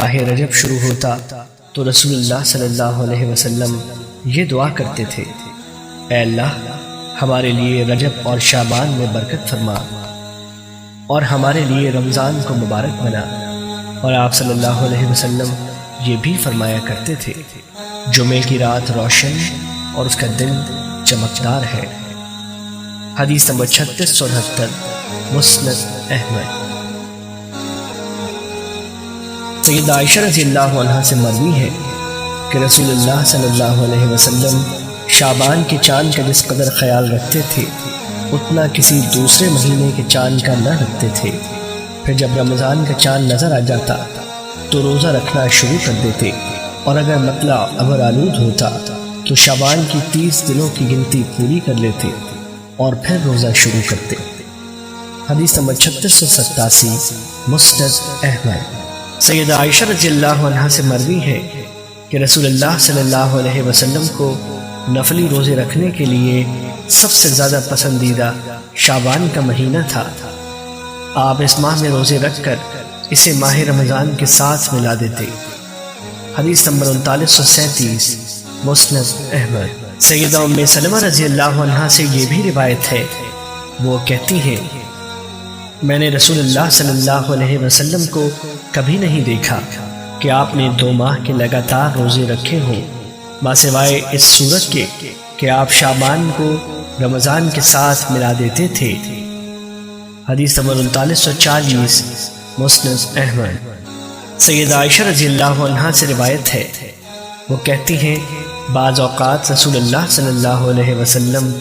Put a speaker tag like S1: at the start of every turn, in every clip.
S1: ماہ رجب شروع ہوتا تو رسول اللہ صلی اللہ علیہ وسلم یہ دعا کرتے تھے، اے اللہ ہمارے لیے رجب اور شعبان میں برکت فرما اور ہمارے لیے رمضان کو مبارک بنا۔ اور آپ صلی اللہ علیہ وسلم یہ بھی فرمایا کرتے تھے، جمعے کی رات روشن اور اس کا دن چمکدار ہے۔ حدیث نمبر 3679 مسند احمد۔ سیدہ عائشہ رضی اللہ عنہا سے مروی ہے کہ رسول اللہ صلی اللہ علیہ وسلم شعبان کے چاند کا جس قدر خیال رکھتے تھے اتنا کسی دوسرے مہینے کے چاند کا نہ رکھتے تھے۔ پھر جب رمضان کا چاند نظر آ جاتا تو روزہ رکھنا شروع کر دیتے، اور اگر مطلع ابر آلود ہوتا تو شعبان کی 30 دنوں کی گنتی پوری کر لیتے اور پھر روزہ شروع کرتے۔ حدیث نمبر 3687 مسند احمد۔ سیدہ عائشہ رضی اللہ عنہا سے مروی ہے کہ رسول اللہ صلی اللہ علیہ وسلم کو نفلی روزے رکھنے کے لیے سب سے زیادہ پسندیدہ شعبان کا مہینہ تھا۔ آپ اس ماہ میں روزے رکھ کر اسے ماہ رمضان کے ساتھ ملا دیتے۔ حدیث نمبر 3937 مسند احمد۔ سیدہ ام سلمہ رضی اللہ عنہا سے یہ بھی روایت ہے، وہ کہتی ہیں میں نے رسول اللہ صلی اللہ علیہ وسلم کو کبھی نہیں دیکھا کہ آپ نے 2 ماہ کے لگاتار روزے رکھے ہوں، سوائے اس صورت کے کہ آپ شعبان کو رمضان کے ساتھ ملا دیتے تھے۔ حدیث نمبر 3940 مسند احمد۔ سیدہ عائشہ رضی اللہ عنہا سے روایت ہے، وہ کہتی ہیں بعض اوقات رسول اللہ صلی اللہ علیہ وسلم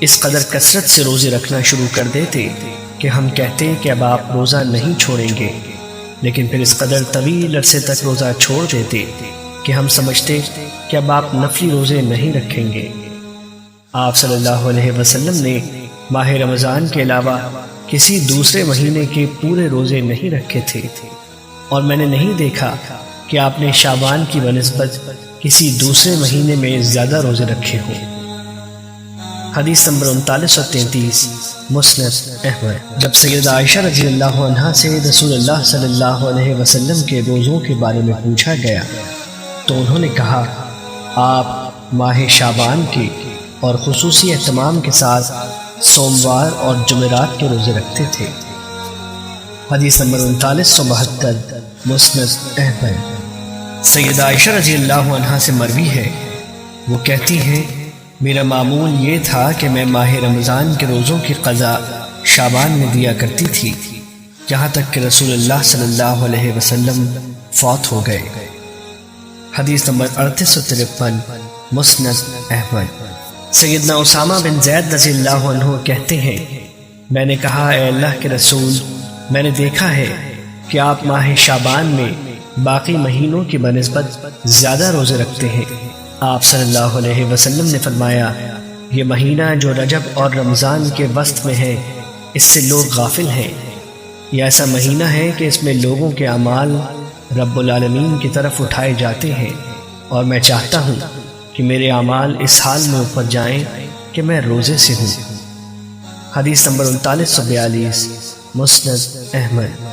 S1: اس قدر کثرت سے روزے رکھنا شروع کر دیتے کہ ہم کہتے کہ اب آپ روزہ نہیں چھوڑیں گے، لیکن پھر اس قدر طویل عرصے تک روزہ چھوڑ دیتے کہ ہم سمجھتے کہ اب آپ نفلی روزے نہیں رکھیں گے۔ آپ صلی اللہ علیہ وسلم نے ماہ رمضان کے علاوہ کسی دوسرے مہینے کے پورے روزے نہیں رکھے تھے، اور میں نے نہیں دیکھا کہ آپ نے شعبان کی بنسبت کسی دوسرے مہینے میں زیادہ روزے رکھے ہوں۔ حدیث نمبر 3933 مسند احمد۔ جب سیدہ عائشہ رضی اللہ عنہا سے رسول اللہ صلی اللہ علیہ وسلم کے روزوں کے بارے میں پوچھا گیا تو انہوں نے کہا آپ ماہ شعبان کے اور خصوصی اہتمام کے ساتھ سوموار اور جمعرات کے روزے رکھتے تھے۔ حدیث نمبر 3972 مسند احمد۔ سیدہ عائشہ رضی اللہ عنہا سے مروی ہے، وہ کہتی ہیں میرا معمول یہ تھا کہ میں ماہ رمضان کے روزوں کی قضا شعبان میں دیا کرتی تھی، یہاں تک کہ رسول اللہ صلی اللہ علیہ وسلم فوت ہو گئے۔ حدیث نمبر 3853 مسند احمد۔ سیدنا اسامہ بن زید رضی اللہ عنہ کہتے ہیں میں نے کہا اے اللہ کے رسول، میں نے دیکھا ہے کہ آپ ماہ شعبان میں باقی مہینوں کی بنسبت زیادہ روزے رکھتے ہیں۔ آپ صلی اللہ علیہ وسلم نے فرمایا یہ مہینہ جو رجب اور رمضان کے وسط میں ہے اس سے لوگ غافل ہیں، یہ ایسا مہینہ ہے کہ اس میں لوگوں کے اعمال رب العالمین کی طرف اٹھائے جاتے ہیں، اور میں چاہتا ہوں کہ میرے اعمال اس حال میں اوپر جائیں کہ میں روزے سے ہوں۔ حدیث نمبر 3942 مسند احمد۔